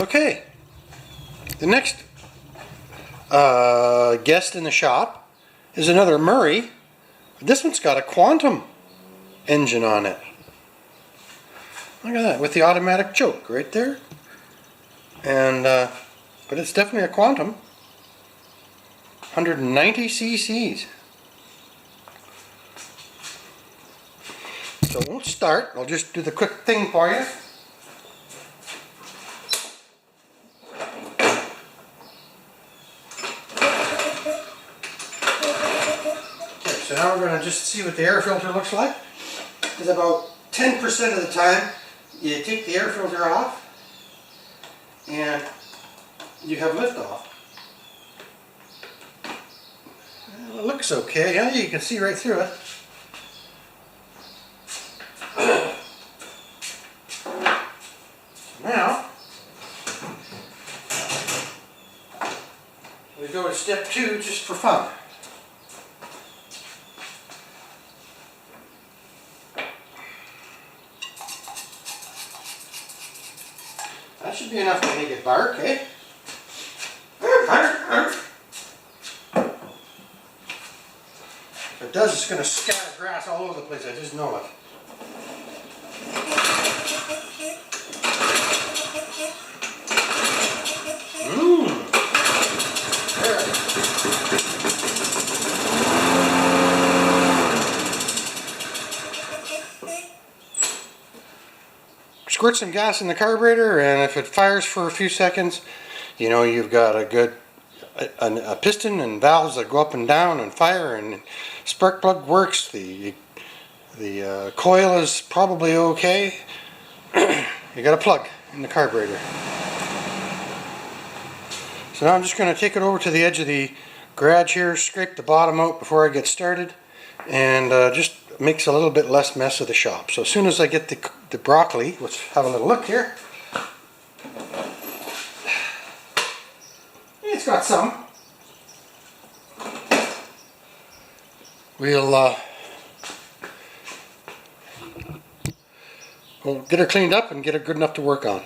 Okay, the next guest in the shop is another Murray. This one's got a quantum engine on it. Look at that, with the automatic choke right there. And but it's definitely a quantum. 190 cc's. So it won't start. I'll just do the quick thing for you. Okay, so now we're going to just see what the air filter looks like. Because about 10% of the time you take the air filter off and you have liftoff. Well, it looks okay, yeah, you can see right through it. Now, we go to step 2 just for fun. That should be enough to make it bark, eh? If it does, it's going to scatter grass all over the place, I just know it. Squirt some gas in the carburetor, and if it fires for a few seconds, you know you've got a good a piston and valves that go up and down and fire, and spark plug works. The coil is probably okay. You got a plug in the carburetor. So now I'm just going to take it over to the edge of the garage here, scrape the bottom out before I get started, and just makes a little bit less mess of the shop. So as soon as I get the broccoli, let's have a little look here. It's got some. We'll get her cleaned up and get her good enough to work on.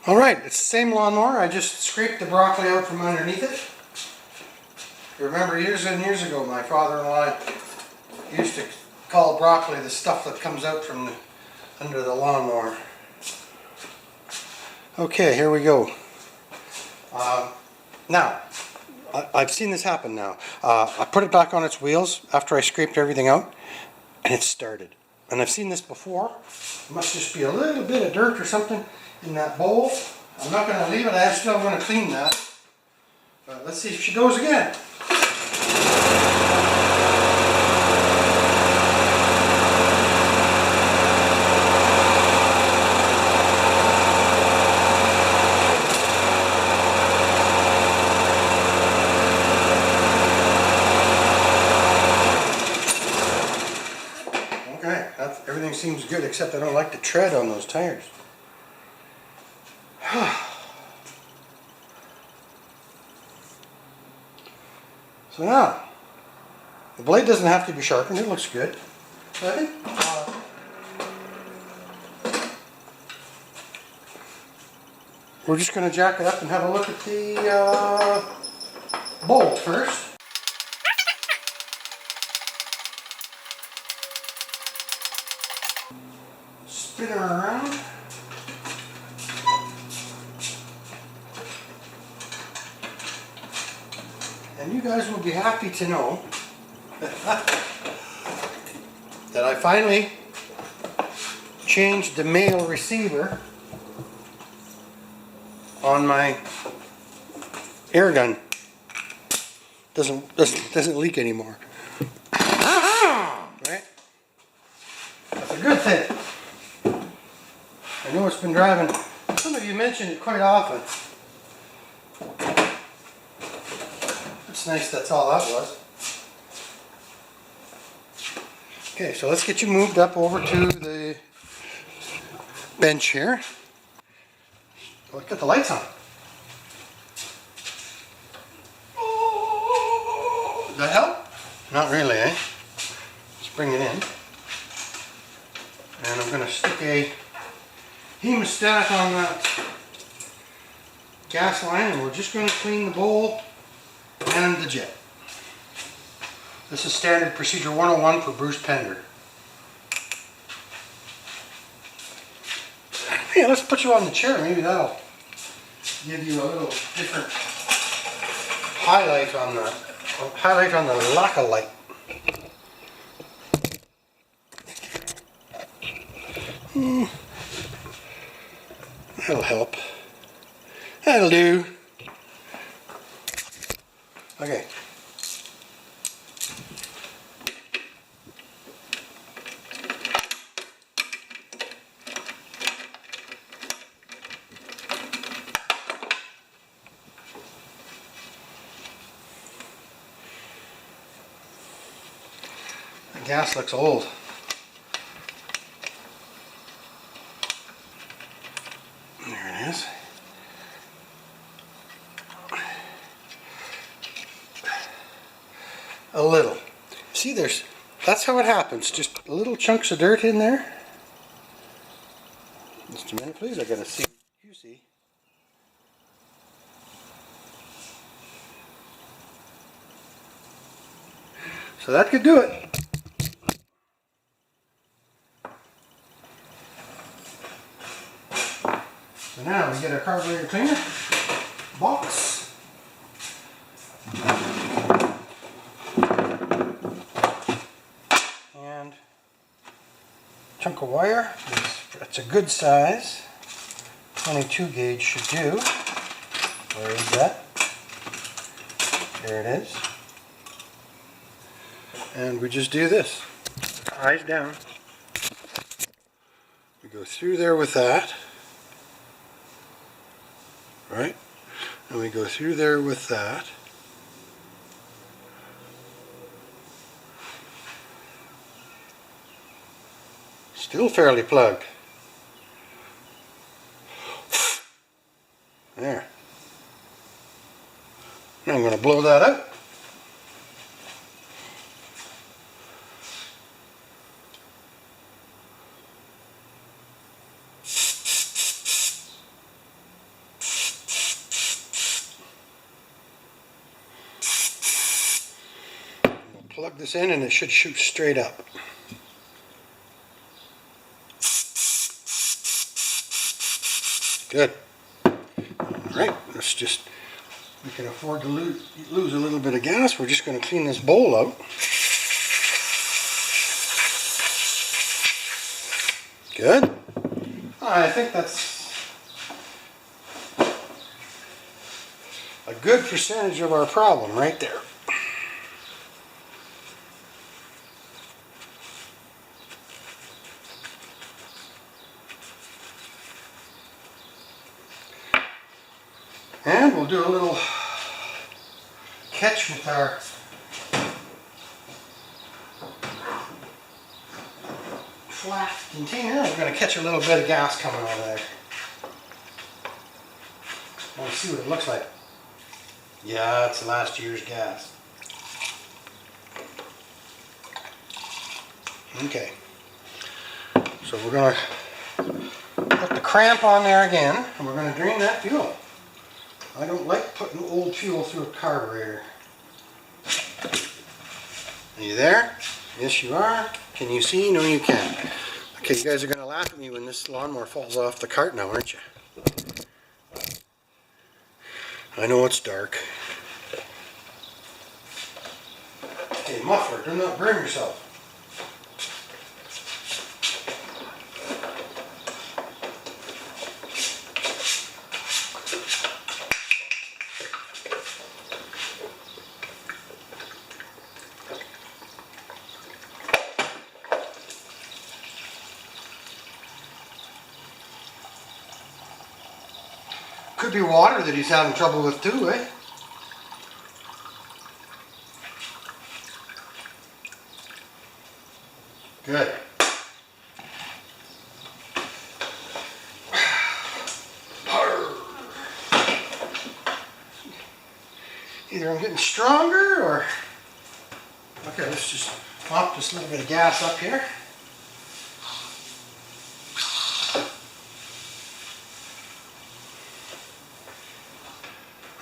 Alright, it's the same lawnmower. I just scraped the broccoli out from underneath it. You remember years and years ago my father-in-law used to call broccoli the stuff that comes out from under the lawnmower. Okay, here we go. Now, I've seen this happen now. I put it back on its wheels after I scraped everything out, and it started. And I've seen this before. It must just be a little bit of dirt or something in that bowl. I'm not going to leave it. I'm still going to clean that. But let's see if she goes again. Everything seems good, except I don't like the tread on those tires. So now, the blade doesn't have to be sharpened, it looks good. So I think we're just going to jack it up and have a look at the bowl first. Spin her around. And you guys will be happy to know that I finally changed the male receiver on my air gun. Doesn't leak anymore. Right? That's a good thing. I know it's been driving. Some of you mention it quite often. It's nice that's all that was. Okay, so let's get you moved up over to the bench here. Look at the lights on. Does that help? Not really, eh? Let's bring it in. And I'm going to stick a hemostat on that gas line, and we're just going to clean the bowl and the jet. This is standard procedure 101 for Bruce Pender. Hey, let's put you on the chair. Maybe that'll give you a little different highlight on the lack of light. That'll help. That'll do. Okay. The gas looks old. There it is. A little. See, that's how it happens. Just little chunks of dirt in there. Just a minute, please. I gotta see. You see. So that could do it. So now we get our carburetor cleaner box. And chunk of wire. That's a good size. 22 gauge should do. Where is that? There it is. And we just do this. Eyes down. We go through there with that. Right? And we go through there with that. Still fairly plugged. There. Now I'm going to blow that out. Plug this in and it should shoot straight up. Good. Alright, let's just, we can afford to lose a little bit of gas. We're just going to clean this bowl out. Good. I think that's a good percentage of our problem right there. And we'll do a little catch with our flat container. We're going to catch a little bit of gas coming out of there. I want to see what it looks like. Yeah, it's last year's gas. Okay. So we're going to put the cramp on there again, and we're going to drain that fuel. I don't like putting old fuel through a carburetor. Are you there? Yes, you are. Can you see? No, you can't. Okay, you guys are going to laugh at me when this lawnmower falls off the cart now, aren't you? I know it's dark. Hey, muffler, do not burn yourself. Could be water that he's having trouble with too, eh? Good. Either I'm getting stronger or... Okay, let's just pop this little bit of gas up here.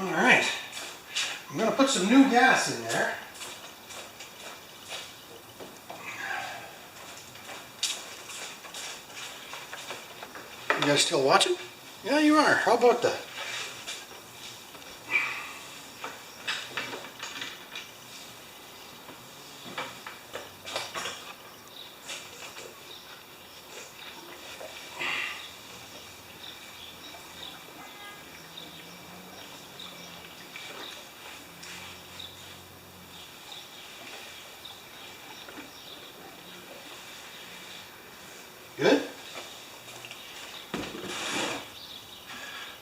All right, I'm gonna put some new gas in there. You guys still watching? Yeah, you are. How about that? Good?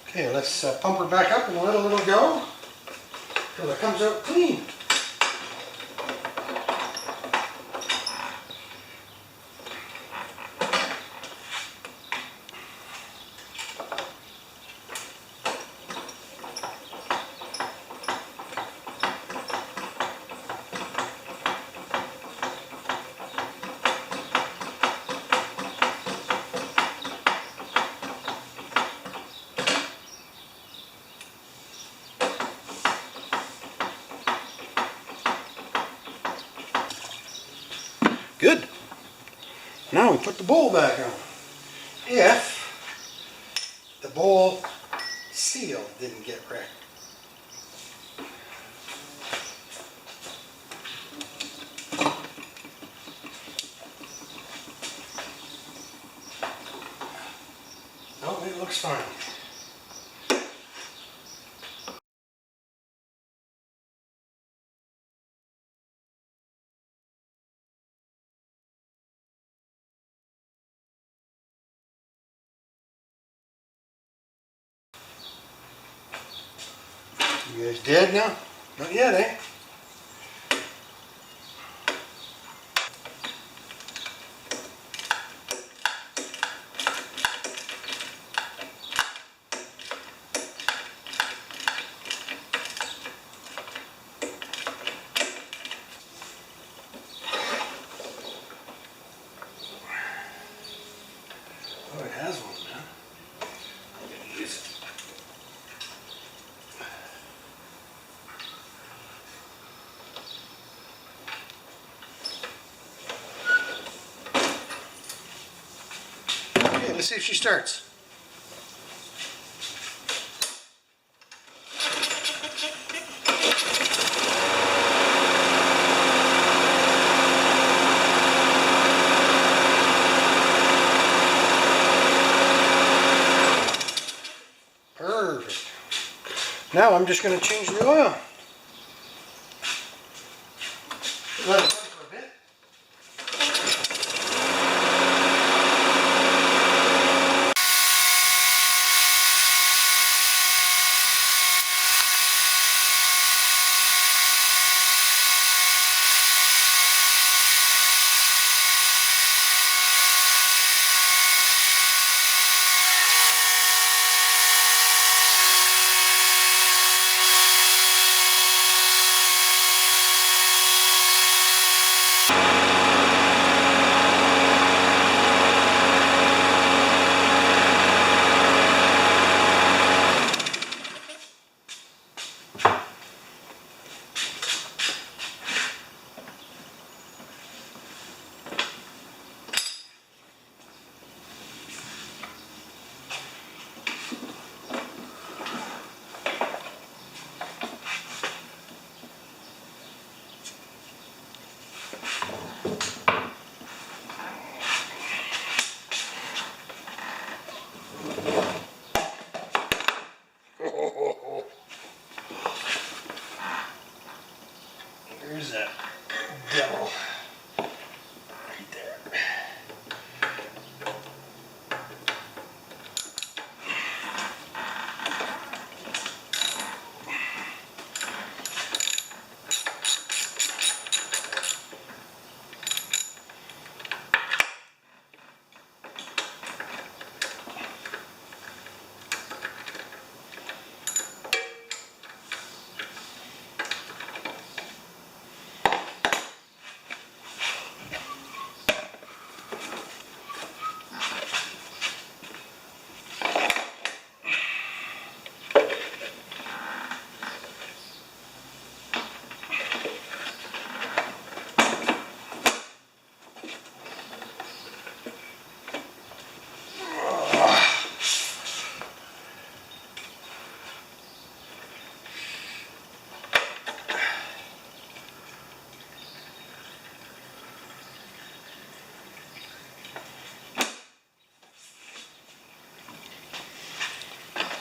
Okay, let's pump her back up and let a little go till it comes out clean. Good. Now we put the bowl back on. If the bowl seal didn't get wrecked. No, it looks fine. You guys dead now? Not yet, eh? Oh, it has one now. I'm gonna use it. Okay, let's see if she starts. Perfect. Now I'm just going to change the oil. Let it run for a bit. There's that devil right there.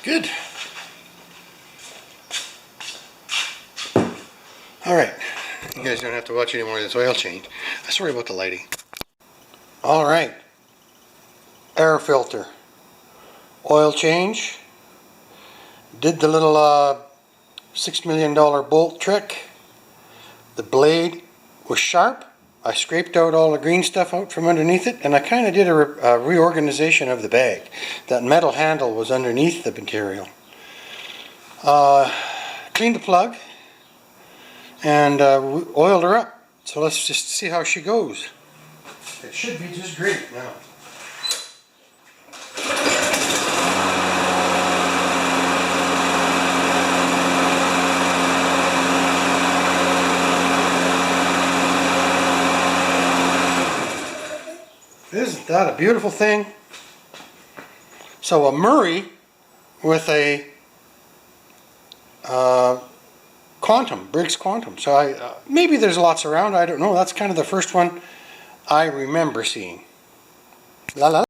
Good. Alright, you guys don't have to watch any more of this oil change. Sorry about the lighting. Alright, air filter, oil change, did the little $6 million bolt trick. The blade was sharp. I scraped out all the green stuff out from underneath it, and I kind of did a reorganization of the bag. That metal handle was underneath the material. Cleaned the plug and oiled her up. So let's just see how she goes. It should be just great now. Isn't that a beautiful thing? So a Murray with a Quantum, Briggs Quantum. So maybe there's lots around, I don't know. That's kind of the first one I remember seeing. La la.